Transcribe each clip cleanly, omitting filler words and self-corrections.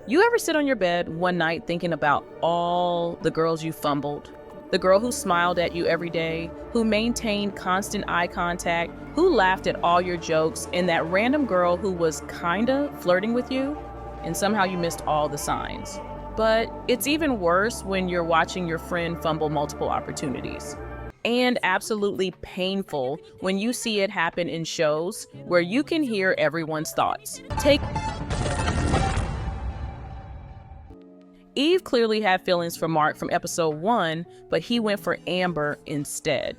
You ever sit on your bed one night thinking about all the girls you fumbled? The girl who smiled at you every day, who maintained constant eye contact, who laughed at all your jokes, and that random girl who was kinda flirting with you, and somehow you missed all the signs. But it's even worse when you're watching your friend fumble multiple opportunities. And absolutely painful when you see it happen in shows where you can hear everyone's thoughts. Eve clearly had feelings for Mark from episode 1, but he went for Amber instead.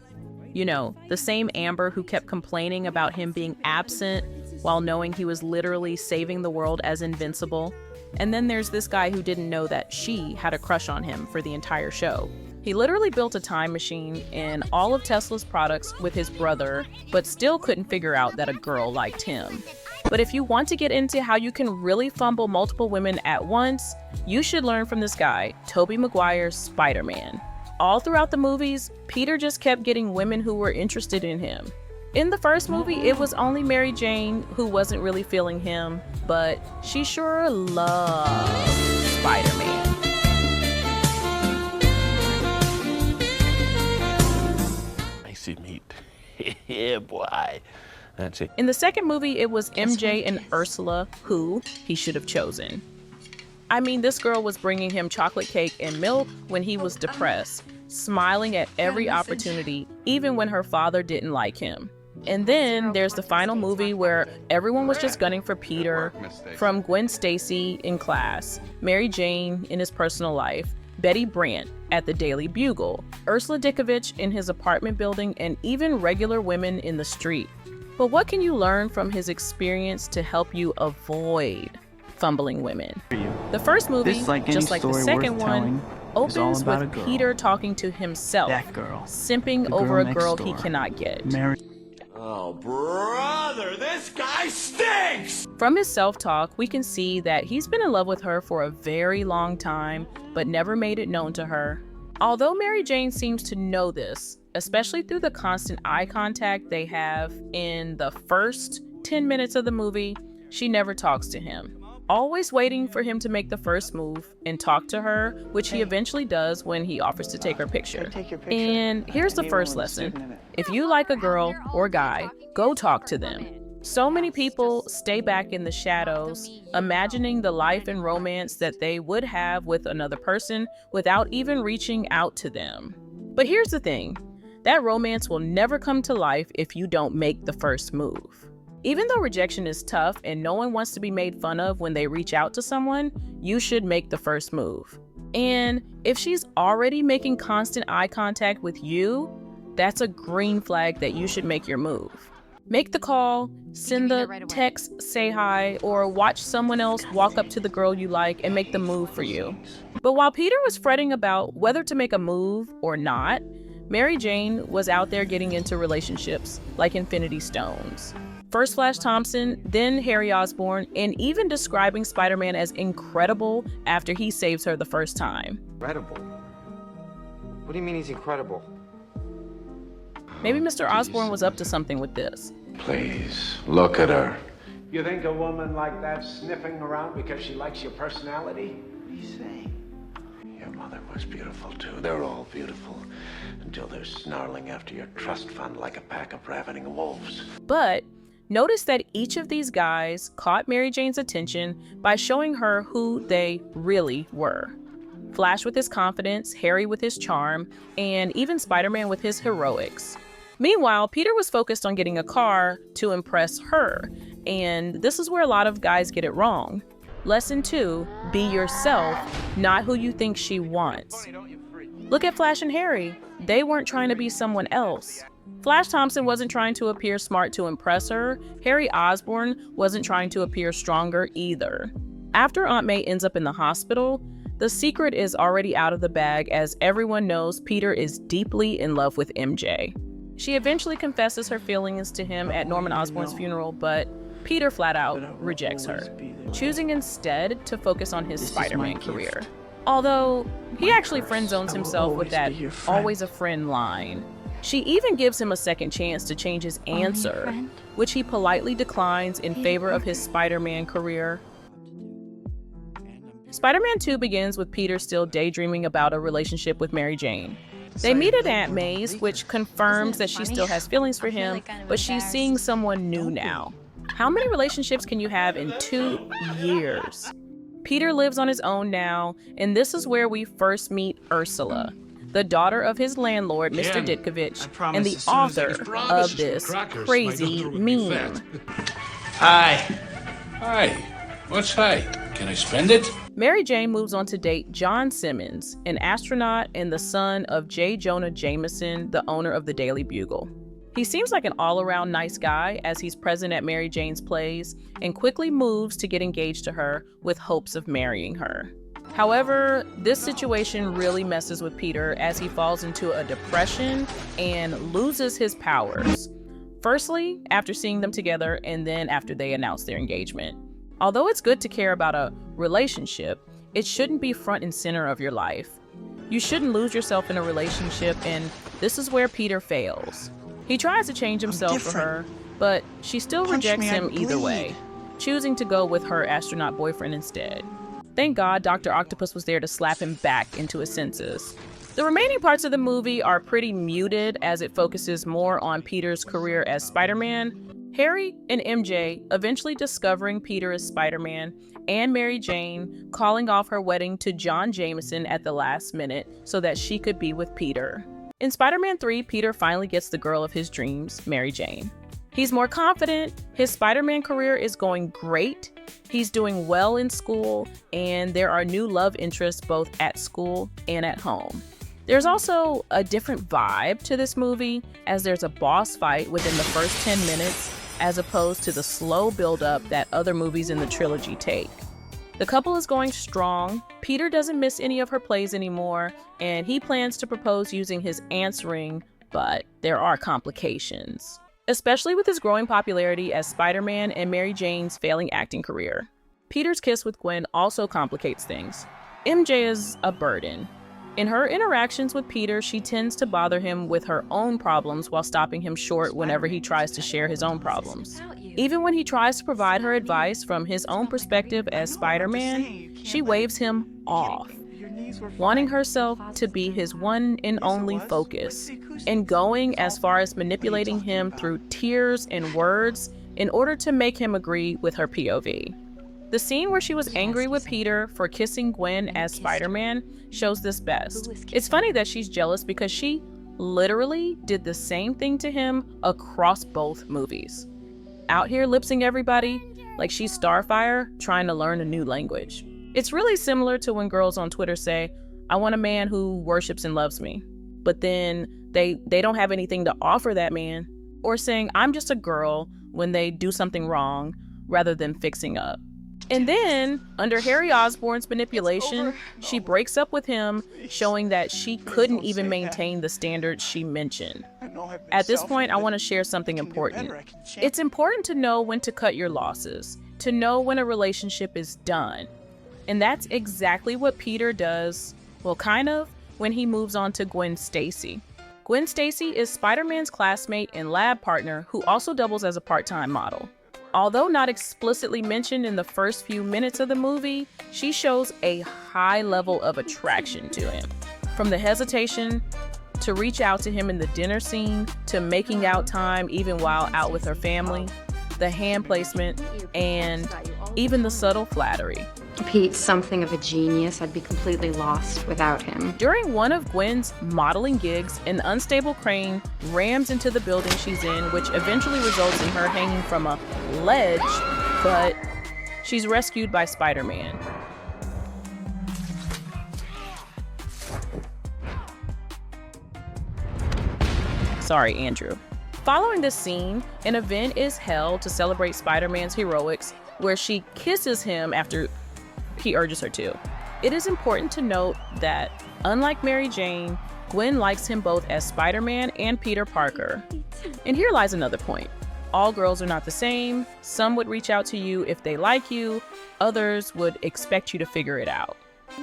You know, the same Amber who kept complaining about him being absent while knowing he was literally saving the world as invincible. And then there's this guy who didn't know that she had a crush on him for the entire show. He literally built a time machine and all of Tesla's products with his brother, but still couldn't figure out that a girl liked him. But if you want to get into how you can really fumble multiple women at once, you should learn from this guy, Tobey Maguire's Spider-Man. All throughout the movies, Peter just kept getting women who were interested in him. In the first movie, it was only Mary Jane who wasn't really feeling him, but she sure loved Spider-Man. Icy meat. Yeah, boy. That's it. In the second movie, it was MJ and Ursula who he should have chosen. I mean, this girl was bringing him chocolate cake and milk when he was depressed, smiling at every opportunity, even when her father didn't like him. And then there's the final movie where everyone was just gunning for Peter, from Gwen Stacy in Class, Mary Jane in his personal life, Betty Brant at the Daily Bugle, Ursula Ditkovich in his apartment building, and even regular women in the street. But what can you learn from his experience to help you avoid fumbling women? The first movie, just like the second one, opens with Peter talking to himself, simping over a girl he cannot get. Oh, brother, this guy stinks! From his self-talk, we can see that he's been in love with her for a very long time, but never made it known to her. Although Mary Jane seems to know this, especially through the constant eye contact they have in the first 10 minutes of the movie, she never talks to him. Always waiting for him to make the first move and talk to her, which he eventually does when he offers to take her picture. And here's the first lesson. If you like a girl or guy, go talk to them. So many people stay back in the shadows, imagining the life and romance that they would have with another person without even reaching out to them. But here's the thing, that romance will never come to life if you don't make the first move. Even though rejection is tough and no one wants to be made fun of when they reach out to someone, you should make the first move. And if she's already making constant eye contact with you, that's a green flag that you should make your move. Make the call, send the text, say hi, or watch someone else walk up to the girl you like and make the move for you. But while Peter was fretting about whether to make a move or not, Mary Jane was out there getting into relationships like Infinity Stones. First Flash Thompson, then Harry Osborn, and even describing Spider-Man as incredible after he saves her the first time. Incredible? What do you mean he's incredible? Maybe Mr. Osborn was up to something with this. Please, look at her. You think a woman like that sniffing around because she likes your personality? What are you saying? Your mother was beautiful too. They're all beautiful. Until they're snarling after your trust fund like a pack of ravening wolves. But notice that each of these guys caught Mary Jane's attention by showing her who they really were. Flash with his confidence, Harry with his charm, and even Spider-Man with his heroics. Meanwhile, Peter was focused on getting a car to impress her, and this is where a lot of guys get it wrong. Lesson 2, be yourself, not who you think she wants. Look at Flash and Harry. They weren't trying to be someone else. Flash Thompson wasn't trying to appear smart to impress her. Harry Osborn wasn't trying to appear stronger either. After Aunt May ends up in the hospital, the secret is already out of the bag as everyone knows Peter is deeply in love with MJ. She eventually confesses her feelings to him at Norman Osborn's funeral, but Peter flat out rejects her, choosing instead to focus on his Spider-Man career. Although, he actually friend-zones himself with that always a friend line. She even gives him a second chance to change his answer, which he politely declines in favor of his Spider-Man career. Spider-Man 2 begins with Peter still daydreaming about a relationship with Mary Jane. They meet at Aunt May's, which confirms that she still has feelings for him, but she's seeing someone new now. How many relationships can you have in 2 years? Peter lives on his own now, and this is where we first meet Ursula, the daughter of his landlord, Mr. Ditkovich, and the author of this crazy meme. Hi. Hi. What's hi? Can I spend it? Mary Jane moves on to date John Simmons, an astronaut and the son of J. Jonah Jameson, the owner of the Daily Bugle. He seems like an all-around nice guy as he's present at Mary Jane's plays and quickly moves to get engaged to her with hopes of marrying her. However, this situation really messes with Peter as he falls into a depression and loses his powers. Firstly, after seeing them together, and then after they announce their engagement. Although it's good to care about a relationship, it shouldn't be front and center of your life. You shouldn't lose yourself in a relationship, and this is where Peter fails. He tries to change himself for her, but she still rejects him either way, choosing to go with her astronaut boyfriend instead. Thank God Dr. Octopus was there to slap him back into his senses. The remaining parts of the movie are pretty muted as it focuses more on Peter's career as Spider-Man, Harry and MJ eventually discovering Peter as Spider-Man, and Mary Jane calling off her wedding to John Jameson at the last minute so that she could be with Peter. In Spider-Man 3, Peter finally gets the girl of his dreams, Mary Jane. He's more confident, his Spider-Man career is going great, he's doing well in school, and there are new love interests both at school and at home. There's also a different vibe to this movie, as there's a boss fight within the first 10 minutes, as opposed to the slow build-up that other movies in the trilogy take. The couple is going strong, Peter doesn't miss any of her plays anymore, and he plans to propose using his aunt's ring, but there are complications. Especially with his growing popularity as Spider-Man and Mary Jane's failing acting career. Peter's kiss with Gwen also complicates things. MJ is a burden. In her interactions with Peter, she tends to bother him with her own problems while stopping him short whenever he tries to share his own problems. Even when he tries to provide her advice from his own perspective as Spider-Man, she waves him off, wanting herself to be his one and only focus, and going as far as manipulating him through tears and words in order to make him agree with her POV. The scene where she was angry with Peter for kissing Gwen as Spider-Man shows this best. It's funny that she's jealous because she literally did the same thing to him across both movies. Out here lip-syncing everybody like she's Starfire trying to learn a new language. It's really similar to when girls on Twitter say, "I want a man who worships and loves me," but then they don't have anything to offer that man, or saying, "I'm just a girl," when they do something wrong rather than fixing up. And then, under Harry Osborn's manipulation, she breaks up with him, showing that she couldn't even maintain the standards she mentioned. At this point, I want to share something important. It's important to know when to cut your losses, to know when a relationship is done. And that's exactly what Peter does, well, kind of, when he moves on to Gwen Stacy. Gwen Stacy is Spider-Man's classmate and lab partner who also doubles as a part-time model. Although not explicitly mentioned in the first few minutes of the movie, she shows a high level of attraction to him. From the hesitation to reach out to him in the dinner scene, to making out time even while out with her family, the hand placement, and even the subtle flattery. Pete's something of a genius. I'd be completely lost without him. During one of Gwen's modeling gigs, an unstable crane rams into the building she's in, which eventually results in her hanging from a ledge, but she's rescued by Spider-Man. Sorry, Andrew. Following this scene, an event is held to celebrate Spider-Man's heroics, where she kisses him after he urges her to. It is important to note that, unlike Mary Jane, Gwen likes him both as Spider-Man and Peter Parker. And here lies another point. All girls are not the same. Some would reach out to you if they like you. Others would expect you to figure it out.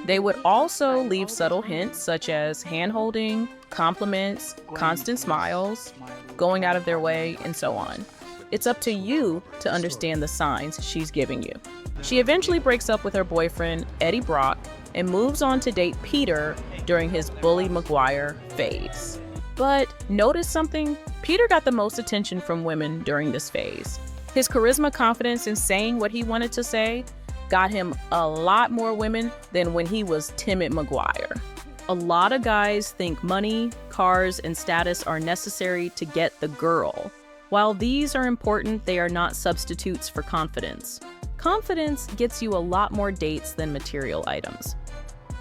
They would also leave subtle hints such as hand-holding, compliments, constant smiles, going out of their way, and so on. It's up to you to understand the signs she's giving you. She eventually breaks up with her boyfriend, Eddie Brock, and moves on to date Peter during his Bully Maguire phase. But notice something? Peter got the most attention from women during this phase. His charisma, confidence, and saying what he wanted to say got him a lot more women than when he was timid Maguire. A lot of guys think money, cars, and status are necessary to get the girl. While these are important, they are not substitutes for confidence. Confidence gets you a lot more dates than material items.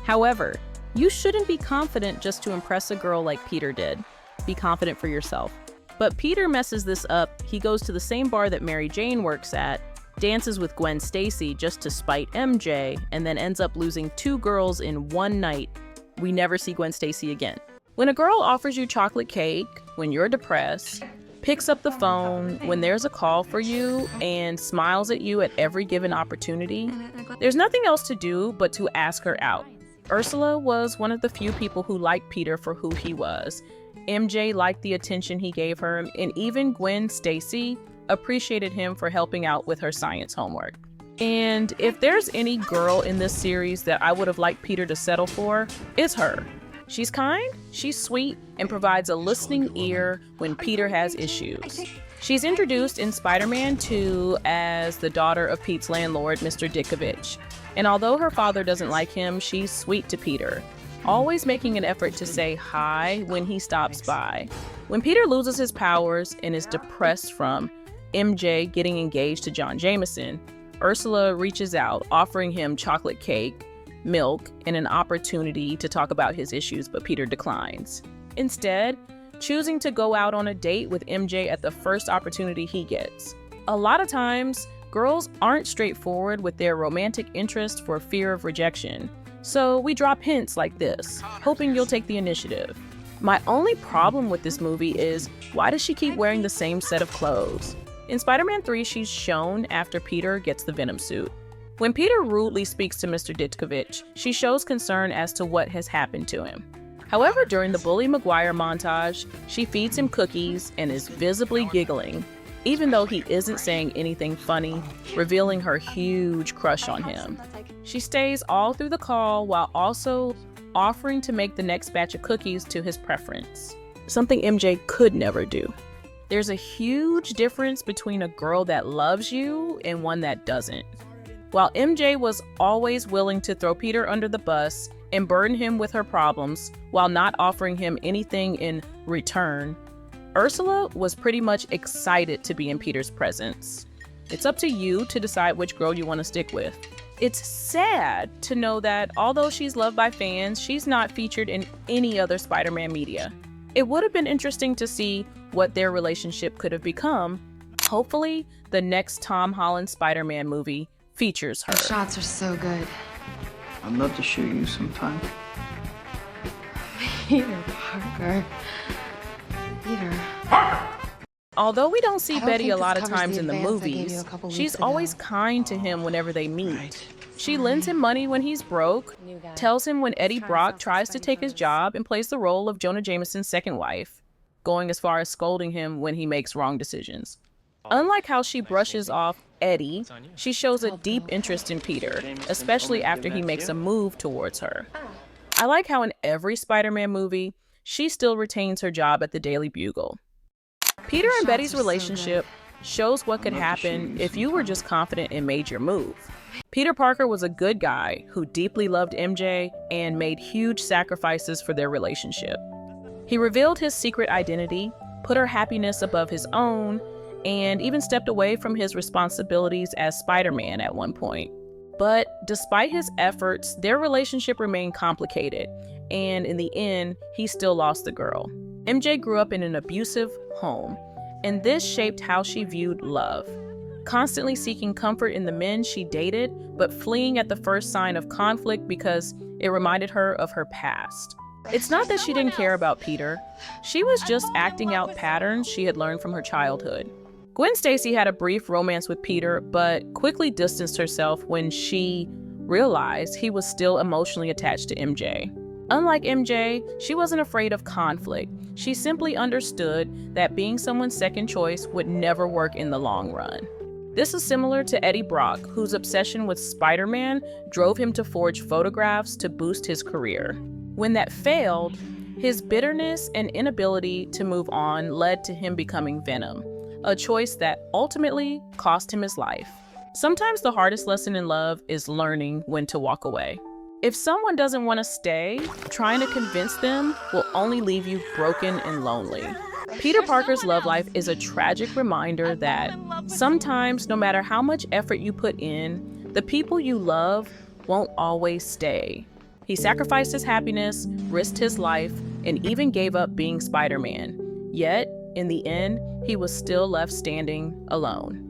However, you shouldn't be confident just to impress a girl like Peter did. Be confident for yourself. But Peter messes this up. He goes to the same bar that Mary Jane works at, dances with Gwen Stacy just to spite MJ, and then ends up losing 2 girls in one night. We never see Gwen Stacy again. When a girl offers you chocolate cake when you're depressed, picks up the phone when there's a call for you, and smiles at you at every given opportunity, there's nothing else to do but to ask her out. Ursula was one of the few people who liked Peter for who he was. MJ liked the attention he gave her, and even Gwen Stacy appreciated him for helping out with her science homework. And if there's any girl in this series that I would have liked Peter to settle for, it's her. She's kind, she's sweet, and provides a listening ear when Peter has issues. She's introduced in Spider-Man 2 as the daughter of Pete's landlord, Mr. Ditkovich. And although her father doesn't like him, she's sweet to Peter, always making an effort to say hi when he stops by. When Peter loses his powers and is depressed from MJ getting engaged to John Jameson, Ursula reaches out, offering him chocolate cake, milk, and an opportunity to talk about his issues, but Peter declines. Instead, choosing to go out on a date with MJ at the first opportunity he gets. A lot of times, girls aren't straightforward with their romantic interest for fear of rejection. So we drop hints like this, hoping you'll take the initiative. My only problem with this movie is, why does she keep wearing the same set of clothes? In Spider-Man 3, she's shown after Peter gets the Venom suit. When Peter rudely speaks to Mr. Ditkovich, she shows concern as to what has happened to him. However, during the Bully Maguire montage, she feeds him cookies and is visibly giggling, even though he isn't saying anything funny, revealing her huge crush on him. She stays all through the call while also offering to make the next batch of cookies to his preference, something MJ could never do. There's a huge difference between a girl that loves you and one that doesn't. While MJ was always willing to throw Peter under the bus and burden him with her problems while not offering him anything in return, Ursula was pretty much excited to be in Peter's presence. It's up to you to decide which girl you want to stick with. It's sad to know that although she's loved by fans, she's not featured in any other Spider-Man media. It would have been interesting to see what their relationship could have become. Hopefully, the next Tom Holland Spider-Man movie features her. The shots are so good. I'd love to shoot you sometime. Peter Parker. Peter. Although we don't see I don't Betty think a this lot of covers times the in the advance I gave you movies, a couple she's weeks ago. always kind to him whenever they meet. She lends him money when he's broke, tells him when Eddie Brock tries to take his job, and plays the role of Jonah Jameson's second wife, going as far as scolding him when he makes wrong decisions. Unlike how she brushes off Eddie, she shows a deep interest in Peter, especially after he makes a move towards her. I like how in every Spider-Man movie, she still retains her job at the Daily Bugle. Peter and Betty's relationship shows what could happen if you were just confident and made your move. Peter Parker was a good guy who deeply loved MJ and made huge sacrifices for their relationship. He revealed his secret identity, put her happiness above his own, and even stepped away from his responsibilities as Spider-Man at one point. But despite his efforts, their relationship remained complicated, and in the end, he still lost the girl. MJ grew up in an abusive home, and this shaped how she viewed love. Constantly seeking comfort in the men she dated, but fleeing at the first sign of conflict because it reminded her of her past. It's not that she didn't care about Peter. She was just acting out patterns she had learned from her childhood. Gwen Stacy had a brief romance with Peter, but quickly distanced herself when she realized he was still emotionally attached to MJ. Unlike MJ, she wasn't afraid of conflict. She simply understood that being someone's second choice would never work in the long run. This is similar to Eddie Brock, whose obsession with Spider-Man drove him to forge photographs to boost his career. When that failed, his bitterness and inability to move on led to him becoming Venom, a choice that ultimately cost him his life. Sometimes the hardest lesson in love is learning when to walk away. If someone doesn't want to stay, trying to convince them will only leave you broken and lonely. Peter Parker's love life is a tragic reminder that sometimes, no matter how much effort you put in, the people you love won't always stay. He sacrificed his happiness, risked his life, and even gave up being Spider-Man. Yet, in the end, he was still left standing alone.